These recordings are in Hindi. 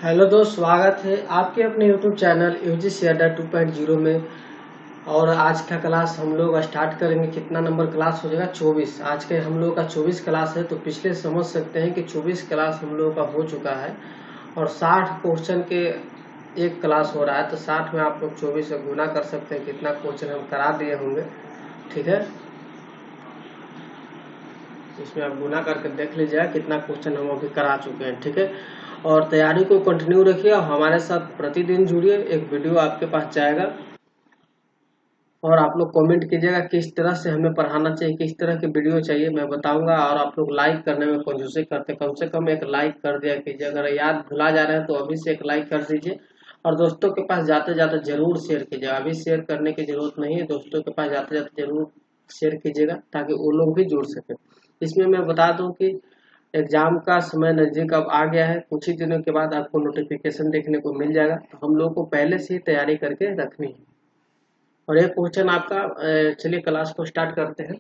हेलो दोस्त, स्वागत है आपके अपने यूट्यूब चैनल यूजीसी अड्डा 2.0 में। और आज का क्लास हम लोग स्टार्ट करेंगे। कितना नंबर क्लास हो जाएगा? 24। आज के हम लोग का 24 क्लास है। तो पिछले समझ सकते हैं कि 24 क्लास हम लोगों का हो चुका है और 60 क्वेश्चन के एक क्लास हो रहा है। तो 60 में आप लोग 24 से गुना कर सकते हैं कितना क्वेश्चन हम करा दिए होंगे। ठीक है, इसमें आप गुना करके देख लीजिएगा कितना क्वेश्चन हम अभी करा चुके हैं। ठीक है, और तैयारी को कंटिन्यू रखिए और हमारे साथ प्रतिदिन जुड़िए। एक वीडियो आपके पास जाएगा और आप लोग कमेंट कीजिएगा किस तरह से हमें पढ़ाना चाहिए, किस तरह की वीडियो चाहिए, मैं बताऊंगा। और आप लोग लाइक करने में कंजूसी करते, कम से कम एक लाइक कर दिया कीजिए। अगर याद भुला जा रहा है तो अभी से एक लाइक कर दीजिए और दोस्तों के पास जाते जाते जरूर शेयर कीजिएगा। अभी शेयर करने की जरूरत नहीं है, दोस्तों के पास जाते जाते जरूर शेयर कीजिएगा ताकि वो लोग भी जुड़ सके। इसमें मैं बता दूं कि एग्जाम का समय नजदीक अब आ गया है। कुछ ही दिनों के बाद आपको नोटिफिकेशन देखने को मिल जाएगा। तो हम लोग को पहले से ही तैयारी करके रखनी है। और एक क्वेश्चन आपका, चलिए क्लास को स्टार्ट करते हैं।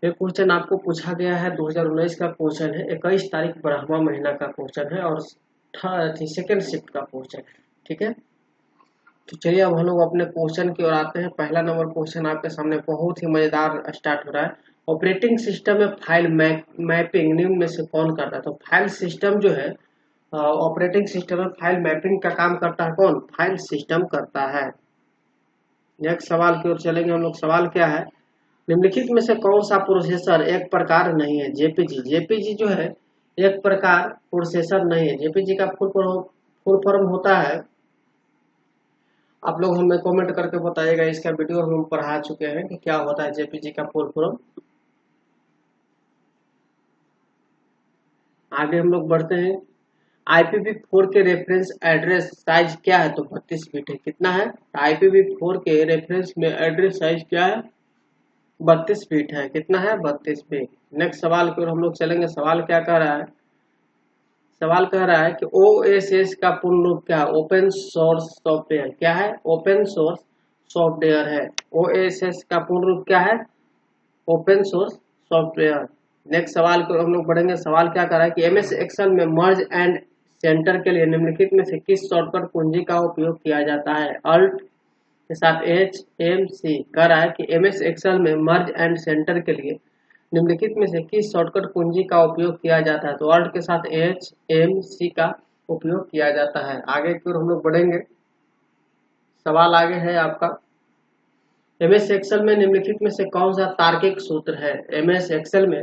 एक क्वेश्चन आपको पूछा गया है, 2019 का क्वेश्चन है। 21 तारीख 12वां महीना का क्वेश्चन है और सेकेंड शिफ्ट का क्वेश्चन है। ठीक है, तो चलिए अब हम लोग अपने क्वेश्चन की ओर आते हैं। पहला नंबर क्वेश्चन आपके सामने बहुत ही मजेदार स्टार्ट हो रहा है। ऑपरेटिंग सिस्टम में फाइल मैपिंग निम्न में से कौन करता है? तो फाइल सिस्टम जो है, ऑपरेटिंग सिस्टम में फाइल मैपिंग का काम करता है कौन? फाइल सिस्टम करता है। नेक्स्ट सवाल की ओर चलेंगे हम लोग। सवाल क्या है? निम्नलिखित में से कौन सा प्रोसेसर एक प्रकार नहीं है? जेपीजी। जेपीजी जो है एक प्रकार प्रोसेसर नहीं है। जेपीजी का फुल फॉर्म होता है, आप लोग हमें कमेंट करके बताइएगा। इसका वीडियो हम पढ़ा चुके हैं कि क्या होता है जेपीजी का फुल फॉर्म। आगे हम लोग बढ़ते हैं। IPv4 के रेफरेंस एड्रेस साइज क्या है? तो 32 बिट है। कितना है? IPv4 के रेफरेंस में एड्रेस साइज क्या है? 32 बिट है। कितना है? 32 बिट। नेक्स्ट सवाल की ओर हम लोग चलेंगे। सवाल क्या कह रहा है? सवाल कह रहा है कि OSS का पूर्ण रूप क्या है? Open source software. क्या है? ओपन सोर्स सॉफ्टवेयर है। OSS का पूर्ण रूप क्या है? Open source software. नेक्स्ट सवाल को हम लोग पढ़ेंगे। सवाल क्या कर रहा है कि MS एक्सेल में मर्ज एंड सेंटर के लिए निम्नलिखित में से किस शॉर्टकट कुंजी का उपयोग किया जाता है? अल्ट के साथ HMC। कह रहा है कि MS एक्सेल में मर्ज एंड सेंटर के लिए निम्नलिखित में से किस शॉर्टकट कुंजी का उपयोग किया जाता है? तो अल्ट के साथ HMC का उपयोग किया जाता है। आगे की ओर हम लोग बढ़ेंगे। सवाल आगे है आपका, MS एक्सेल में निम्नलिखित में से कौन सा तार्किक सूत्र है? MS एक्सेल में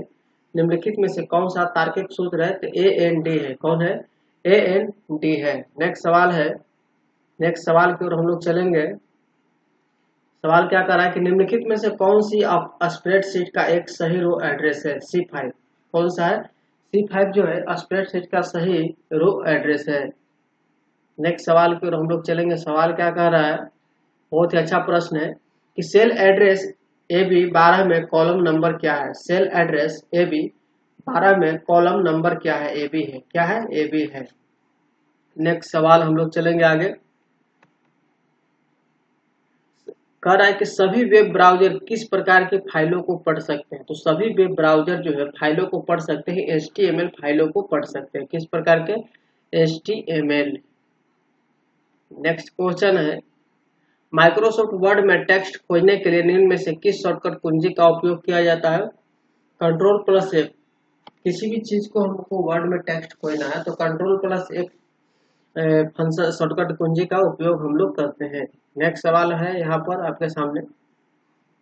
निम्नलिखित में से कौन सा तार्किक सूत्र है? तो AND है। कौन है? AND है। नेक्स्ट सवाल है, नेक्स्ट सवाल की ओर हम लोग चलेंगे। सवाल क्या कर रहा है कि निम्नलिखित में से कौन सी स्प्रेडशीट का एक सही रो एड्रेस है? C5। कौन सा है? C5 जो है स्प्रेडशीट का सही रो एड्रेस है। नेक्स्ट सवाल की ओर हम लोग चलेंगे। सवाल क्या कह रहा है? बहुत ही अच्छा प्रश्न है कि सेल एड्रेस AB 12 में कॉलम नंबर क्या है? सेल एड्रेस AB 12 में कॉलम नंबर क्या है? AB है। क्या है? AB है। नेक्स्ट सवाल हम लोग चलेंगे आगे। कह रहा है कि सभी वेब ब्राउजर किस प्रकार की फाइलों को पढ़ सकते हैं? तो सभी वेब ब्राउजर जो है फाइलों को पढ़ सकते हैं, HTML फाइलों को पढ़ सकते हैं। किस प्रकार के? HTML। नेक्स्ट क्वेश्चन है, माइक्रोसॉफ्ट वर्ड में टेक्स्ट खोजने के लिए निम्न में से किस शॉर्टकट कुंजी का उपयोग किया जाता है? Ctrl+F। किसी भी चीज को हमको वर्ड में टेक्स्ट खोजना है तो Ctrl+F फंक्शन शॉर्टकट कुंजी का उपयोग हम लोग करते हैं। नेक्स्ट सवाल है यहाँ पर आपके सामने,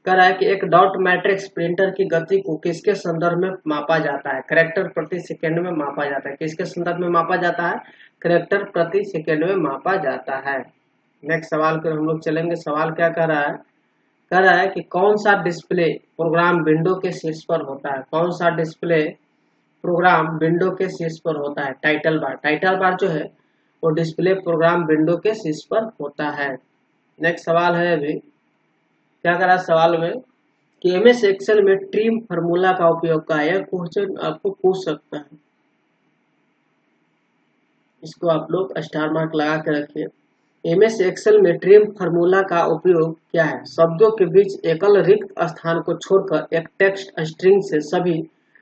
कह रहा है कि एक डॉट मैट्रिक्स प्रिंटर की गति को किसके संदर्भ में मापा जाता है? कैरेक्टर प्रति सेकंड में मापा जाता है। किसके संदर्भ में मापा जाता है? कैरेक्टर प्रति सेकंड में मापा जाता है। नेक्स्ट सवाल पर हम लोग चलेंगे। सवाल क्या कह रहा है? कह रहा है कि कौन सा डिस्प्ले प्रोग्राम विंडो के शीर्ष पर होता है? कौन सा डिस्प्ले प्रोग्राम विंडो के शीर्ष पर होता है? Title bar. टाइटल बार जो है वो डिस्प्ले प्रोग्राम विंडो के शीर्ष पर होता है। नेक्स्ट सवाल है, अभी क्या कर रहा है सवाल में कि MS एक्सेल में ट्रिम फार्मूला का उपयोग का है। क्वेश्चन आपको पूछ सकता है, इसको आप लोग स्टार मार्क लगा के रखिए। MS एक्सेल में ट्रिम फार्मूला का उपयोग क्या है? शब्दों के बीच एकल रिक्त स्थान को छोड़कर एक टेक्स्ट स्ट्रिंग से सभी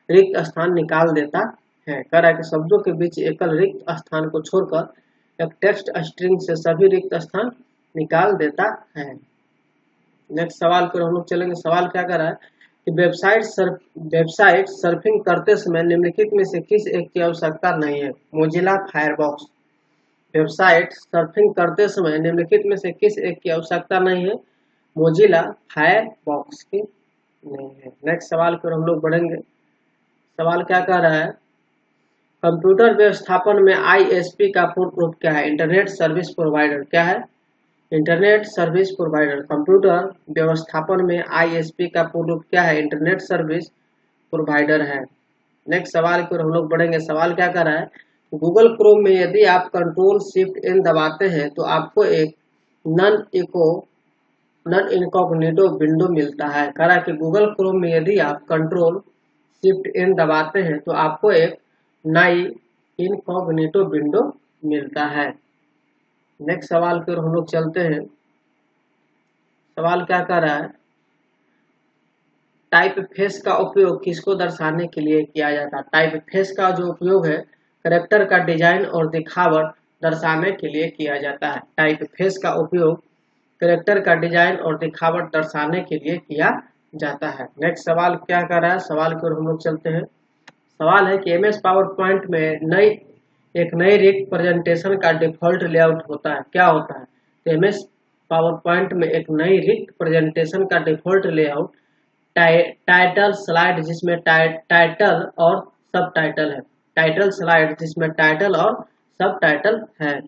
रिक्त स्थान निकाल देता है। कह रहा है कि शब्दों के बीच एकल रिक्त स्थान को छोड़कर एक टेक्स्ट स्ट्रिंग से सभी रिक्त स्थान निकाल देता है। नेक्स्ट सवाल पर हम लोग चलेंगे। सवाल क्या कर रहा है कि वेबसाइट सर्फिंग करते समय निम्नलिखित में से किस एक की आवश्यकता नहीं है। Mozilla Firefox. वेबसाइट सर्फिंग करते समय निम्नलिखित में से किस एक की आवश्यकता नहीं है। मोजिला फायरफॉक्स की नहीं है। नेक्स्ट सवाल पर हम लोग बढ़ेंगे। सवाल क्या कह रहा है, कंप्यूटर व्यवस्थापन में आईएसपी का पूर्ण रूप क्या है। Internet service provider. क्या है? Internet service provider. कंप्यूटर व्यवस्थापन में आईएसपी का पूर्ण रूप क्या है। इंटरनेट सर्विस प्रोवाइडर है। नेक्स्ट सवाल की ओर हम लोग बढ़ेंगे। सवाल क्या कर रहा है, गूगल क्रोम में यदि आप कंट्रोल शिफ्ट एन दबाते हैं तो आपको एक नन इनकॉग्निटो विंडो मिलता है। कह रहा है कि गूगल क्रोम में यदि आप कंट्रोल शिफ्ट एन दबाते हैं तो आपको एक नई इनकॉग्निटो विंडो मिलता है। नेक्स्ट सवाल की ओर हम लोग चलते हैं। सवाल क्या कर रहा है, टाइप फेस का उपयोग किसको दर्शाने के लिए किया जाता है। टाइप फेस का जो उपयोग है कैरेक्टर का डिजाइन और दिखावट दर्शाने के लिए किया जाता है। टाइप फेस का उपयोग कैरेक्टर का डिजाइन और दिखावट दर्शाने के लिए किया जाता है। नेक्स्ट सवाल क्या कर रहा है, सवाल की ओर हम लोग चलते हैं। सवाल है कि एमएस पावर पॉइंट में एक नई रिक्त प्रेजेंटेशन का डिफॉल्ट लेआउट होता है। क्या होता है? तो एमएस पावर पॉइंट में एक नई रिक्त प्रेजेंटेशन का डिफॉल्ट लेआउट टाइटल स्लाइड जिसमें टाइटल और सब टाइटल है। टाइटल स्लाइड जिसमें टाइटल और सब टाइटल है।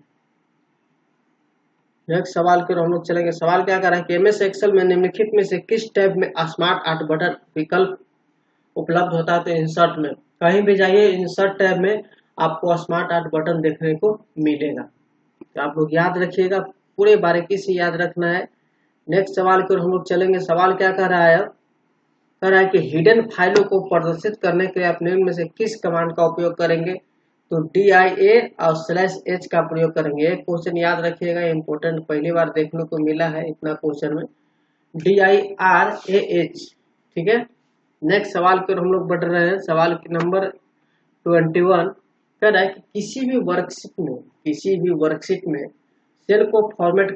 नेक्स्ट सवाल की ओर हम लोग चलेंगे। सवाल क्या कर रहा है कि एमएस एक्सेल में निम्नलिखित में से किस टैब में स्मार्ट आर्ट बटन विकल्प उपलब्ध होता है। तो इंसर्ट में। कहीं भी जाइए इंसर्ट टैब में आपको स्मार्ट आर्ट बटन देखने को मिलेगा। तो आप लोग याद रखिएगा, पूरे बारीकी से याद रखना है। नेक्स्ट सवाल की ओर हम लोग चलेंगे। सवाल क्या कर रहा है, कह रहा है कि हिडन फाइलों को प्रदर्शित करने के लिए आप निम्न में से किस कमांड का उपयोग करेंगे। तो DIA और /H का प्रयोग करेंगे। एक क्वेश्चन याद रखिएगा, इंपोर्टेंट, पहली बार देखने को मिला है इतना क्वेश्चन में, DIRAH। ठीक है। नेक्स्ट सवाल की ओर हम लोग बढ़ रहे हैं। सवाल नंबर 21 कह रहा है कि किसी भी वर्कशीट में सेल को फॉर्मेट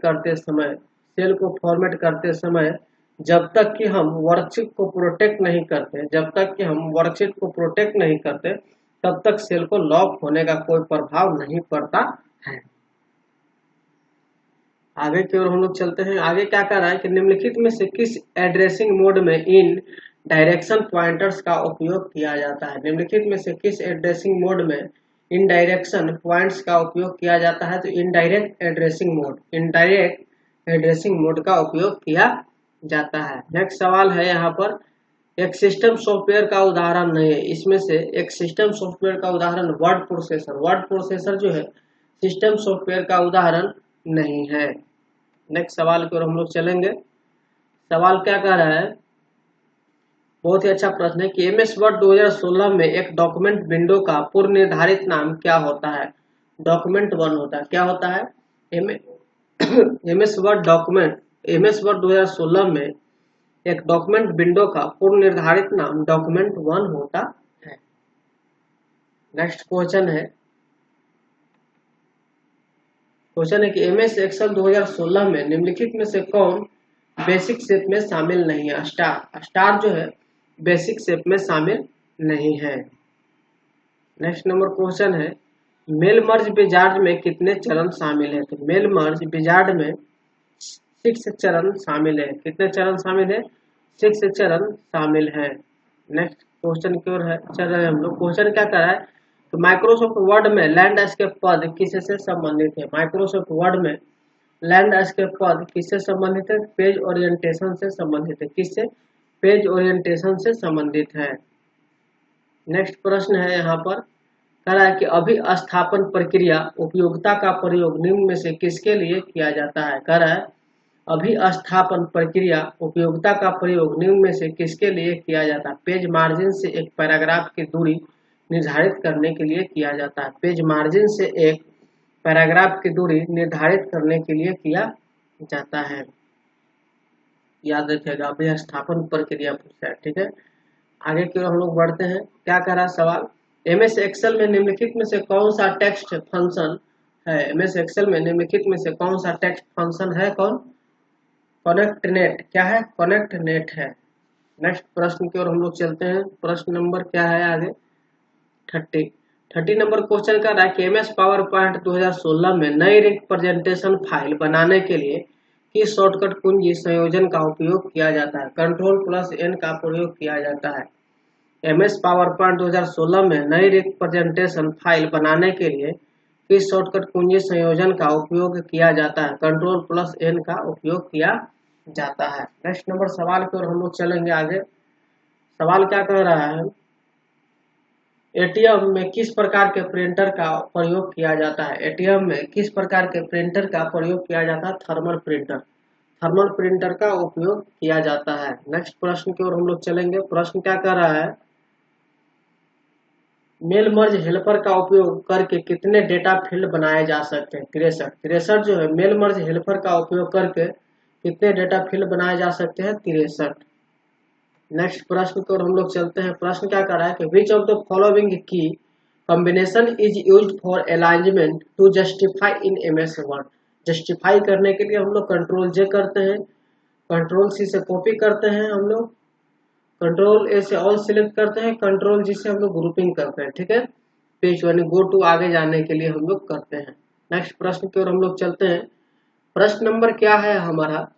करते समय जब तक कि हम वर्कशीट को प्रोटेक्ट नहीं करते तब तक सेल को लॉक होने का कोई प्रभाव नहीं पड़ता है। आगे की ओर हम लोग चलते हैं। आगे क्या कर रहा है कि निम्नलिखित में से किस एड्रेसिंग मोड में इन डायरेक्शन पॉइंटर्स का उपयोग किया जाता है। निम्नलिखित में से किस एड्रेसिंग मोड में इन डायरेक्शन पॉइंट्स का उपयोग किया जाता है। तो इनडायरेक्ट एड्रेसिंग मोड का उपयोग किया जाता है। नेक्स्ट सवाल है यहाँ पर, एक सिस्टम सॉफ्टवेयर का उदाहरण नहीं है। इसमें से एक सिस्टम सॉफ्टवेयर का उदाहरण वर्ड प्रोसेसर जो है सिस्टम सॉफ्टवेयर का उदाहरण नहीं है। नेक्स्ट सवाल की ओर हम लोग चलेंगे। सवाल क्या कह रहा है, बहुत ही अच्छा प्रश्न है कि एमएस वर्ड 2016 में एक डॉक्यूमेंट विंडो का पूर्व निर्धारित नाम क्या होता है। डॉक्यूमेंट 1 होता है। क्या होता है? एमएस वर्ड 2016 में एक डॉक्यूमेंट विंडो का पूर्व निर्धारित नाम डॉक्यूमेंट 1 होता है। नेक्स्ट क्वेश्चन है कि एमएस एक्सेल 2016 में निम्नलिखित में से कौन बेसिक शेप में शामिल नहीं है। स्टार जो है बेसिक शेप में शामिल नहीं है। नेक्स्ट नंबर क्वेश्चन है, मेल मर्ज विजार्ड में कितने चरण शामिल है। तो मेल मर्ज विजार्ड में 6 चरण शामिल है। कितने चरण शामिल है? 6 चरण शामिल है। नेक्स्ट क्वेश्चन की ओर चल रहे हैं हम लोग। क्वेश्चन क्या कर रहा है, तो माइक्रोसॉफ्ट वर्ड में लैंडस्केप पद किससे संबंधित है। माइक्रोसॉफ्ट वर्ड में लैंडस्केप पद किससे संबंधित है? पेज ओरिएंटेशन से संबंधित है। किससे? पेज ओरिएंटेशन से संबंधित है। नेक्स्ट प्रश्न है यहाँ पर, कह रहा है कि अभिस्थापन प्रक्रिया उपयोगिता का प्रयोग निम्न में से किसके लिए किया जाता है। कह रहा है अभिस्थापन प्रक्रिया उपयोगिता का प्रयोग निम्न में से किसके लिए किया जाता है। पेज मार्जिन से एक पैराग्राफ की दूरी निर्धारित करने के लिए किया जाता है। पेज मार्जिन से एक पैराग्राफ की दूरी निर्धारित करने के लिए किया जाता है। याद रखिएगा, अभिस्थापन प्रक्रिया पूछता है। ठीक है। आगे की ओर हम लोग बढ़ते हैं। क्या कह रहा है सवाल, एमएस एक्सेल में निम्नलिखित में से कौन सा टेक्स्ट फंक्शन है? एमएस एक्सेल में निम्नलिखित में से कौन सा टेक्स्ट फंक्शन है? कौन? Connect net. क्या है? कनेक्ट नेट है। नेक्स्ट प्रश्न की ओर हम लोग चलते हैं। प्रश्न नंबर क्या है आगे? 30 नंबर क्वेश्चन का रहा है कि एमएस पावर पॉइंट 2016 में नई रिप्रेजेंटेशन फाइल बनाने के लिए किस शॉर्टकट कुंजी संयोजन का उपयोग किया जाता है? कंट्रोल+N का प्रयोग किया जाता है। एमएस पावर पॉइंट 2016 में नई रिप्रेजेंटेशन फाइल बनाने के लिए किस शॉर्टकट कुंजी संयोजन का उपयोग किया जाता है? कंट्रोल+N का उपयोग किया जाता है। नेक्स्ट नंबर सवाल की ओर हम लोग चलेंगे आगे। सवाल क्या कह रहा है? एटीएम में किस प्रकार के प्रिंटर का प्रयोग किया जाता है? एटीएम में किस प्रकार के प्रिंटर का प्रयोग किया जाता है? Thermal printer. थर्मल प्रिंटर का उपयोग किया जाता है। नेक्स्ट प्रश्न की ओर हम लोग चलेंगे। प्रश्न क्या कर रहा है? मेल मर्ज हेल्पर का उपयोग करके कितने डेटा फील्ड बनाए जा सकते हैं? 63 जो है मेल मर्ज हेल्पर का उपयोग करके कितने डेटा फील्ड बनाए जा सकते हैं? 63। नेक्स्ट प्रश्न की ओर हम लोग चलते हैं। प्रश्न क्या कर रहा है कि which of the following key combination is used for alignment to justify in MS Word? Justify करने के लिए हम लोग कंट्रोल जे करते हैं, कंट्रोल सी से कॉपी करते हैं, हम लोग कंट्रोल ए से ऑल सिलेक्ट करते हैं, कंट्रोल जी से हम लोग ग्रुपिंग करते हैं। ठीक है, पेज वन गो टू आगे जाने के लिए हम लोग करते हैं। नेक्स्ट प्रश्न की ओर हम लोग चलते हैं। प्रश्न नंबर क्या है हमारा?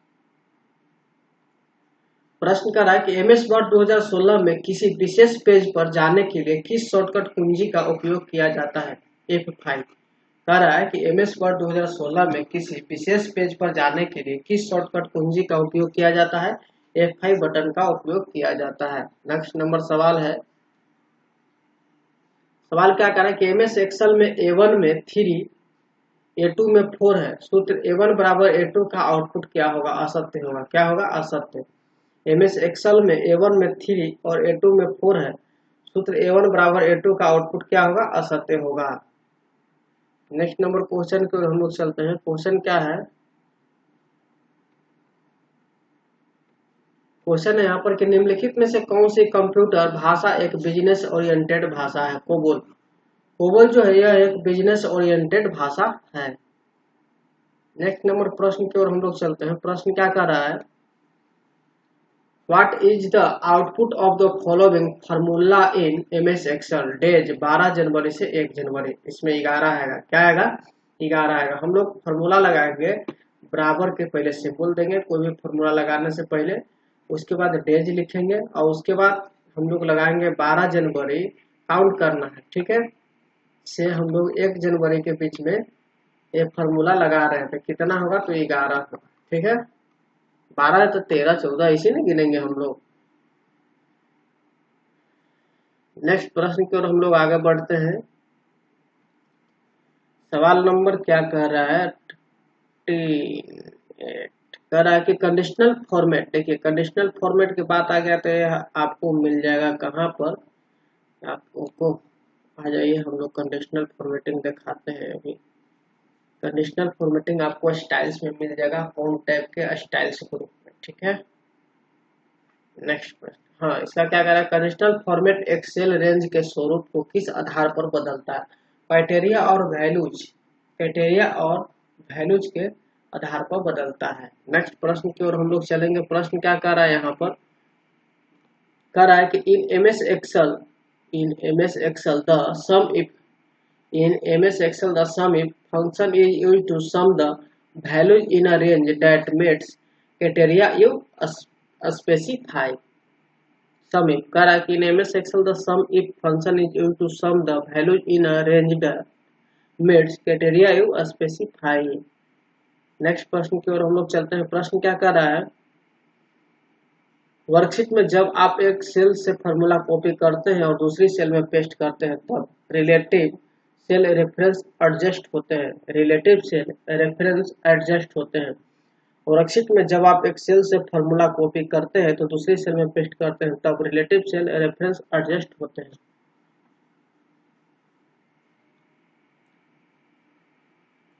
प्रश्न कर रहा है कि एमएस वर्ड 2016 में किसी विशेष पेज पर जाने के लिए किस शॉर्टकट कुंजी का उपयोग किया जाता है? F5। कह रहा है कि एमएस वर्ड 2016 में किसी विशेष पेज पर जाने के लिए किस शॉर्टकट कुंजी का उपयोग किया जाता है? F5 बटन का उपयोग किया जाता है। नेक्स्ट नंबर सवाल है। सवाल क्या कर रहा है कि एमएस एक्सेल में A1 में 3 A2 में 4 है। सूत्र A1 बराबर A2 का आउटपुट क्या होगा? असत्य होगा। क्या होगा? असत्य। एमएस एक्सेल में A1 में 3 और A2 में 4 है। सूत्र A1 बराबर A2 का आउटपुट क्या होगा? असत्य होगा। नेक्स्ट नंबर क्वेश्चन को हम लोग चलते हैं। क्वेश्चन क्या है? क्वेश्चन है यहाँ पर कि निम्नलिखित में से कौन सी कंप्यूटर भाषा एक बिजनेस ओरिएंटेड भाषा है? कोबोल। कोबोल जो है यह एक बिजनेस ओरिएंटेड भाषा है। नेक्स्ट नंबर प्रश्न की ओर हम लोग चलते हैं। प्रश्न क्या कर रहा है? What is the output of the following formula in MS Excel? Days 12 जनवरी से 1 जनवरी। इसमें 11 आएगा। क्या आएगा? 11 आएगा। हम लोग फॉर्मूला लगाएंगे, बराबर के पहले सिंबल देंगे कोई भी फॉर्मूला लगाने से पहले, उसके बाद डेज लिखेंगे और उसके बाद हम लोग लगाएंगे 12 जनवरी। काउंट करना है, ठीक है, से हम लोग 1 जनवरी के बीच में ये फॉर्मूला लगा रहे थे। कितना होगा? तो 11 होगा। ठीक है, 12 तो 13 14 इसी में गिनेंगे हम लोग। नेक्स्ट प्रश्न की ओर हम लोग आगे बढ़ते हैं। सवाल नंबर क्या कह रहा है? 38 कह रहा है कि कंडीशनल फॉर्मेट। देखिए कंडीशनल फॉर्मेट की बात आ गया तो आपको मिल जाएगा कहाँ पर? आपको आ जाइए, हम लोग कंडीशनल फॉर्मेटिंग दिखाते हैं। अभी कंडीशनल फॉर्मेटिंग आपको स्टाइल्स में मिल जाएगा, होम टैब के स्टाइल्स ग्रुप में। ठीक है, नेक्स्ट प्रश्न। हाँ, इसका क्या कह रहा है? कंडीशनल फॉर्मेट एक सेल रेंज के स्वरूप को किस आधार पर बदलता है? क्राइटेरिया और वैल्यूज। क्राइटेरिया और वैल्यूज के आधार पर बदलता है। नेक्स्ट प्रश्न की ओर हम लोग चलेंगे। प्रश्न क्या कर रहा है यहाँ पर? कह रहा है कि in MS Excel the sum if in MS Excel the sum if function is used to sum the values in a range that meets criteria you specify. Sum if कह रहा है कि in MS Excel the sum if function is used to sum the values in a range that meets criteria you specify. Next प्रश्न की ओर हम लोग चलते हैं। प्रश्न क्या कर रहा है? वर्कशीट में जब आप एक सेल से फॉर्मूला कॉपी करते हैं और दूसरी सेल में पेस्ट करते हैं तब रिलेटिव सेल रेफरेंस एडजस्ट होते हैं। रिलेटिव सेल रेफरेंस एडजस्ट होते हैं। वर्कशीट में जब आप एक सेल से फॉर्मूला कॉपी करते हैं तो दूसरी सेल में पेस्ट करते हैं तब रिलेटिव सेल रेफरेंस एडजस्ट होते हैं।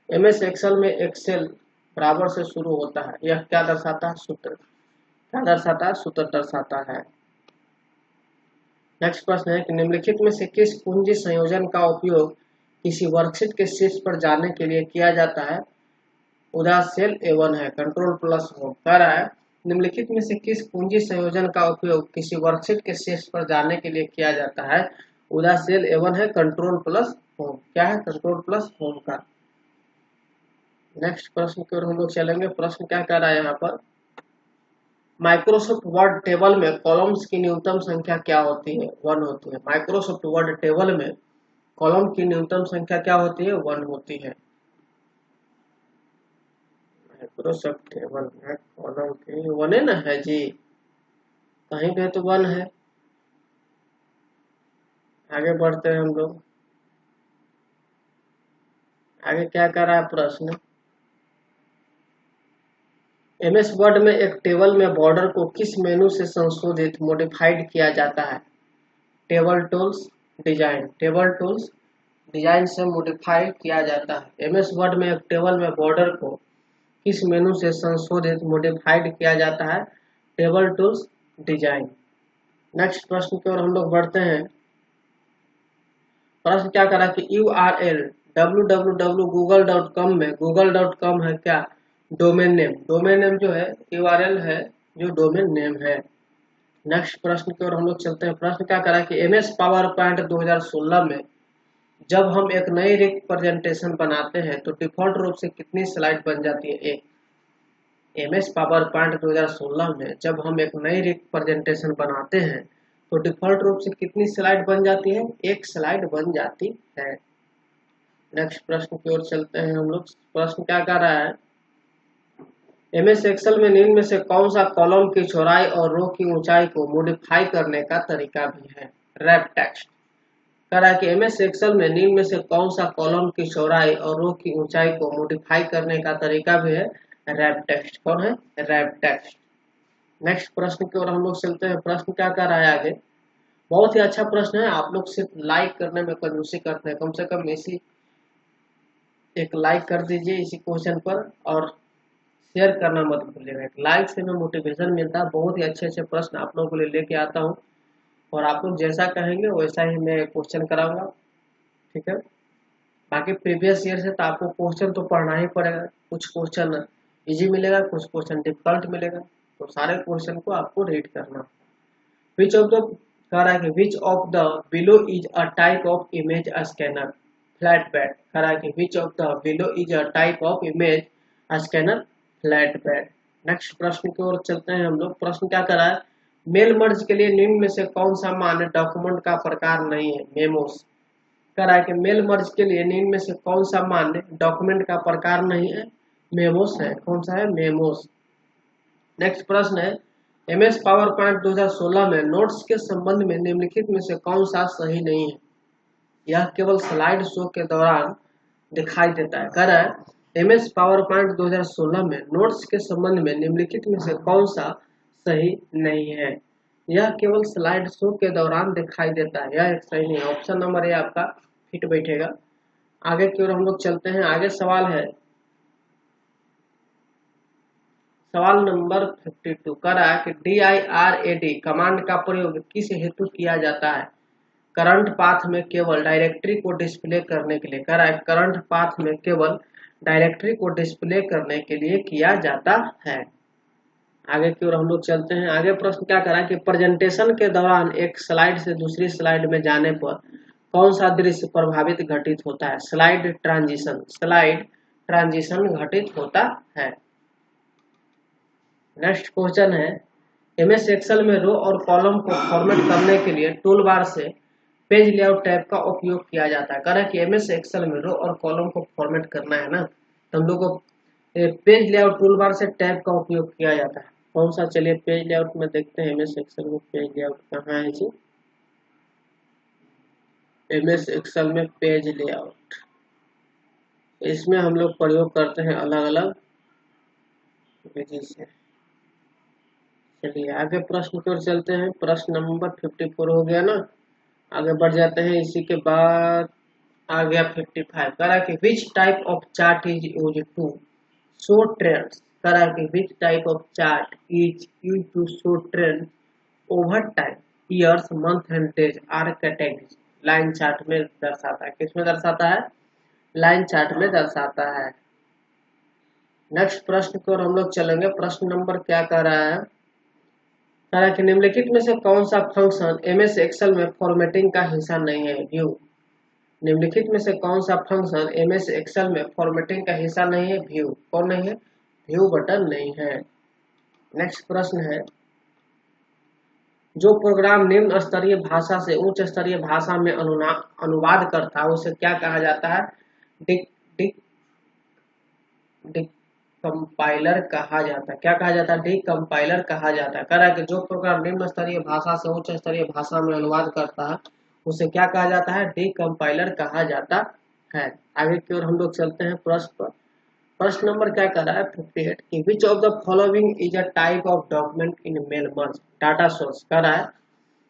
एमएस एक्सेल में एक सेल बराबर से शुरू होता है। यह क्या दर्शाता है? सूत्र। क्या दर्शाता है? सूत्र दर्शाता है। नेक्स्ट प्रश्न है कि निम्नलिखित में से किस कुंजी संयोजन का उपयोग किसी वर्कशीट के शीर्ष पर जाने के लिए किया जाता है? उदा सेल A1 है, कंट्रोल प्लस होम कह रहा है। निम्नलिखित में से किस कुंजी संयोजन का उपयोग किसी वर्कशीट के शीर्ष पर जाने के लिए किया जाता है? उदा सेल A1 है, कंट्रोल प्लस होम। क्या है? कंट्रोल प्लस होम का। नेक्स्ट प्रश्न की ओर हम लोग चलेंगे। प्रश्न क्या कह रहा है यहाँ पर? माइक्रोसॉफ्ट वर्ड टेबल में कॉलम्स की न्यूनतम संख्या क्या होती है? 1 होती है। माइक्रोसॉफ्ट वर्ड टेबल में कॉलम की न्यूनतम संख्या क्या होती है? 1 होती है। माइक्रोसॉफ्ट टेबल में कॉलम की 1 है ना? है जी, कहीं पे तो 1 है। आगे बढ़ते हैं हम लोग। आगे क्या कर रहा है प्रश्न? एमएस वर्ड में एक टेबल में बॉर्डर को किस मेनू से संशोधित मॉडिफाइड किया जाता है? Table tools, design. Table tools, design से मॉडिफाई किया जाता है। एमएस वर्ड में एक टेबल में बॉर्डर को किस मेनू से संशोधित मॉडिफाइड किया जाता है? Table tools, design. नेक्स्ट प्रश्न की ओर हम लोग बढ़ते हैं। प्रश्न क्या करा कि URL www.google.com में google.com है क्या? Domain name. डोमेन नेम जो है URL है, जो डोमेन नेम है। नेक्स्ट प्रश्न की ओर हम लोग चलते हैं। प्रश्न क्या करा कि MS पावर पॉइंट 2016 में जब हम एक नई रिप्रेजेंटेशन बनाते हैं तो डिफॉल्ट रूप से कितनी स्लाइड बन जाती है? एक। MS पावर पॉइंट 2016 में जब हम एक नई रिप्रेजेंटेशन बनाते हैं तो डिफॉल्ट रूप से कितनी स्लाइड बन जाती है? एक स्लाइड बन जाती है। नेक्स्ट प्रश्न की ओर चलते हैं हम लोग। प्रश्न क्या कर रहा है? MS एक्सेल में निम्न में से कौन सा कॉलम की चौड़ाई और रो की ऊंचाई को मॉडिफाई करने का तरीका भी है? Wrap text. कह रहा है कि MS एक्सेल में निम्न में से कौन सा कॉलम की चौड़ाई और रो की ऊंचाई को मॉडिफाई करने का तरीका भी है? Wrap text. कौन है? Wrap text. नेक्स्ट प्रश्न की ओर हम लोग चलते हैं। प्रश्न क्या कर रहा है आगे? बहुत ही अच्छा प्रश्न है। आप लोग सिर्फ लाइक करने में कंजूसी करते हैं, कम से कम इसी एक लाइक कर दीजिए इसी क्वेश्चन पर, और शेयर करना मत भूलिएगा। एक लाइक से हमें मोटिवेशन मिलता है। बहुत ही अच्छे अच्छे प्रश्न आप लोगों के लिए लेके आता हूँ, और आप लोग जैसा कहेंगे वैसा ही मैं क्वेश्चन कराऊंगा। ठीक है। बाकी प्रीवियस ईयर से तो आपको क्वेश्चन तो पढ़ना ही पड़ेगा। कुछ क्वेश्चन इजी मिलेगा, कुछ क्वेश्चन डिफिकल्ट मिलेगा, तो सारे क्वेश्चन को आपको रीड करना। विच ऑफ द कह रहा है कि which of the below is a type of image scanner flat pad. कह रहा है कि which of the below is a type of image scanner flat pad. Next प्रश्न की ओर चलते हैं हम लोग। प्रश्न क्या कर रहा है? मेल मर्ज के लिए निम्न में से कौन सा मान्य डॉक्यूमेंट का प्रकार नहीं है? मेमोस। कह रहा है कि मेल मर्ज के लिए निम्न में से कौन सा मान्य डॉक्यूमेंट का प्रकार नहीं है? मेमोस है। कौन सा है? मेमोस। नेक्स्ट प्रश्न है MS पावर पॉइंट 2016 में नोट्स के संबंध में निम्नलिखित में से कौन सा सही नहीं है? यह केवल स्लाइड शो के दौरान दिखाई देता है। कह रहा है MS पावर पॉइंट 2016 में नोट्स के संबंध में निम्नलिखित में से कौन सा सही नहीं है? यह केवल स्लाइड शो के दौरान दिखाई देता है। यह एक सही नहीं है। ऑप्शन नंबर ए आपका फिट बैठेगा। आगे की ओर हम लोग चलते हैं। आगे सवाल है सवाल नंबर 52। कह रहा है कि DIRAD कमांड का प्रयोग किस हेतु किया जाता है? करंट पाथ में केवल डायरेक्टरी को डिस्प्ले करने के लिए। कह रहा है करंट पाथ में केवल डायरेक्टरी को डिस्प्ले करने के लिए किया जाता है। आगे की ओर हम लोग चलते हैं। आगे प्रश्न क्या कर रहा है कि प्रेजेंटेशन के दौरान एक स्लाइड से दूसरी स्लाइड में जाने पर कौन सा दृश्य प्रभावित घटित होता है? Slide transition. स्लाइड ट्रांजिशन घटित होता है। नेक्स्ट क्वेश्चन है MS एक्सेल में रो और कॉलम को फॉर्मेट करने के लिए टूल बार से पेज लेआउट टैब का उपयोग किया जाता है। कह रहा है कि MS एक्सेल में रो और कॉलम को फॉर्मेट करना है ना, तो हम लोग को पेज लेआउट टूल बार से टैब का उपयोग किया जाता है। कौन सा? चलिए पेज लेआउट में देखते हैं। MS एक्सेल में पेज लेआउट कहाँ है जी? MS एक्सेल में पेज लेआउट, इसमें हम लोग प्रयोग करते हैं अलग अलग विधि से। चलिए आगे प्रश्न की ओर चलते हैं। प्रश्न नंबर 54 हो गया ना। आगे बढ़ जाते हैं। इसी के बाद आ गया 55। करा कि which type of chart is use to show trends. करा कि which type of chart is use to show trend over time. Years month and days are categories line chart में दर्शाता है। किसमें दर्शाता है? लाइन चार्ट में दर्शाता है। नेक्स्ट प्रश्न की ओर हम लोग चलेंगे। प्रश्न नंबर क्या कह रहा है? कह रहा है कि निम्नलिखित में से कौन सा फंक्शन एमएस एक्सेल में फॉर्मेटिंग का हिस्सा नहीं है? व्यू। निम्नलिखित में से कौन सा फंक्शन एमएस एक्सेल में फॉर्मेटिंग का हिस्सा नहीं है? व्यू। कौन नहीं है? व्यू बटन नहीं है। नेक्स्ट प्रश्न है, जो प्रोग्राम निम्न स्तरीय भाषा से उच्च स्तरीय भाषा में अनुवाद करता है उसे क्या कहा जाता है? डिक डिक डिक कंपाइलर कहा जाता है। क्या कहा जाता है? डिकम्पाइलर कहा जाता है। कह रहा है कि जो प्रोग्राम निम्न स्तरीय भाषा से उच्च स्तरीय भाषा में अनुवाद करता है उसे क्या कहा जाता है? डिकम्पाइलर कहा जाता है। आगे की ओर हम लोग चलते हैं प्रश्न पर। प्रश्न नंबर क्या कर रहा है? 58 कि which of the following is a type of document in mail merge data source. कह रहा है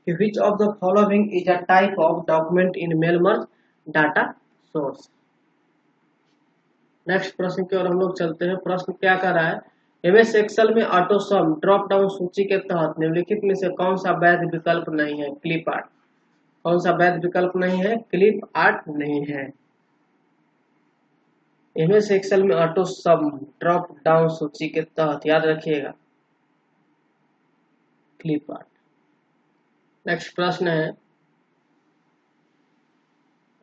कि which of the following is a type of document in mail merge data source. Next प्रश्न की ओर हम लोग चलते हैं। प्रश्न क्या कर रहा है? एमएस एक्सेल में ऑटो सम ड्रॉप डाउन सूची के तहत निम्नलिखित में से कौन सा वैध विकल्प नहीं है? Clip art. कौन सा वैध विकल्प नहीं है? क्लिप आर्ट नहीं है। एमएस एक्सेल में ऑटो सम ड्रॉप डाउन सूची के तहत याद रखिएगा क्लिप आर्ट। नेक्स्ट प्रश्न है,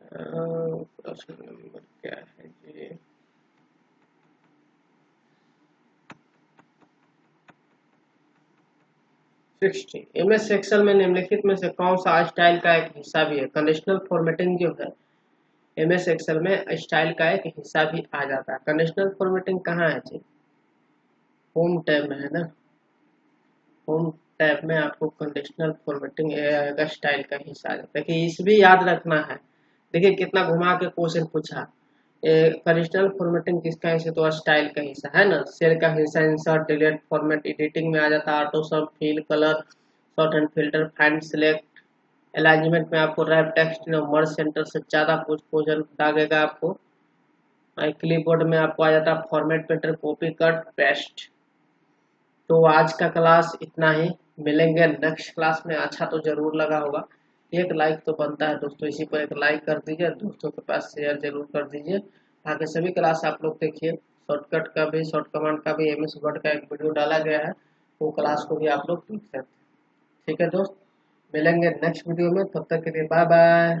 प्रश्न नंबर क्या है जी? एमएस एक्सेल में निम्नलिखित में से कौन सा स्टाइल का एक हिस्सा भी है? कंडीशनल फॉर्मेटिंग जो है एमएस एक्सेल में स्टाइल का एक हिस्सा भी आ जाता है। कंडीशनल फॉर्मेटिंग कहाँ है जी? होम टैब में है ना। होम टैब में आपको कंडीशनल फॉर्मेटिंग का स्टाइल का हिस्सा आ जाता है। देखिए इस भी याद रखना है। देखिए कितना घुमा के क्वेश्चन पूछा। कंडीशनल फॉर्मेटिंग किसका हिस्सा? तो स्टाइल का हिस्सा है ना। सेल का हिस्सा इंसर्ट डिलीट फॉर्मेट एडिटिंग में आ जाता है। Auto sum fill colour sort and filter find select alignment में आपको रैप टेक्स्ट मर्ज सेंटर से ज्यादा कुछ क्वेश्चन दागेगा आपको। क्लिपबोर्ड में आपको आ जाता है format painter copy cut paste. तो आज का क्लास इतना ही। मिलेंगे नेक्स्ट क्लास में। अच्छा तो जरूर लगा होगा। एक लाइक तो बनता है दोस्तों, इसी पर एक लाइक कर दीजिए, दोस्तों के पास शेयर जरूर कर दीजिए। आगे सभी क्लास आप लोग देखिए। शॉर्टकट का भी शॉर्ट कमांड का भी एमएस वर्ड का एक वीडियो डाला गया है, वो क्लास को भी आप लोग देख सकते हैं। ठीक है दोस्त, मिलेंगे नेक्स्ट वीडियो में। तब तक के लिए बाय बाय।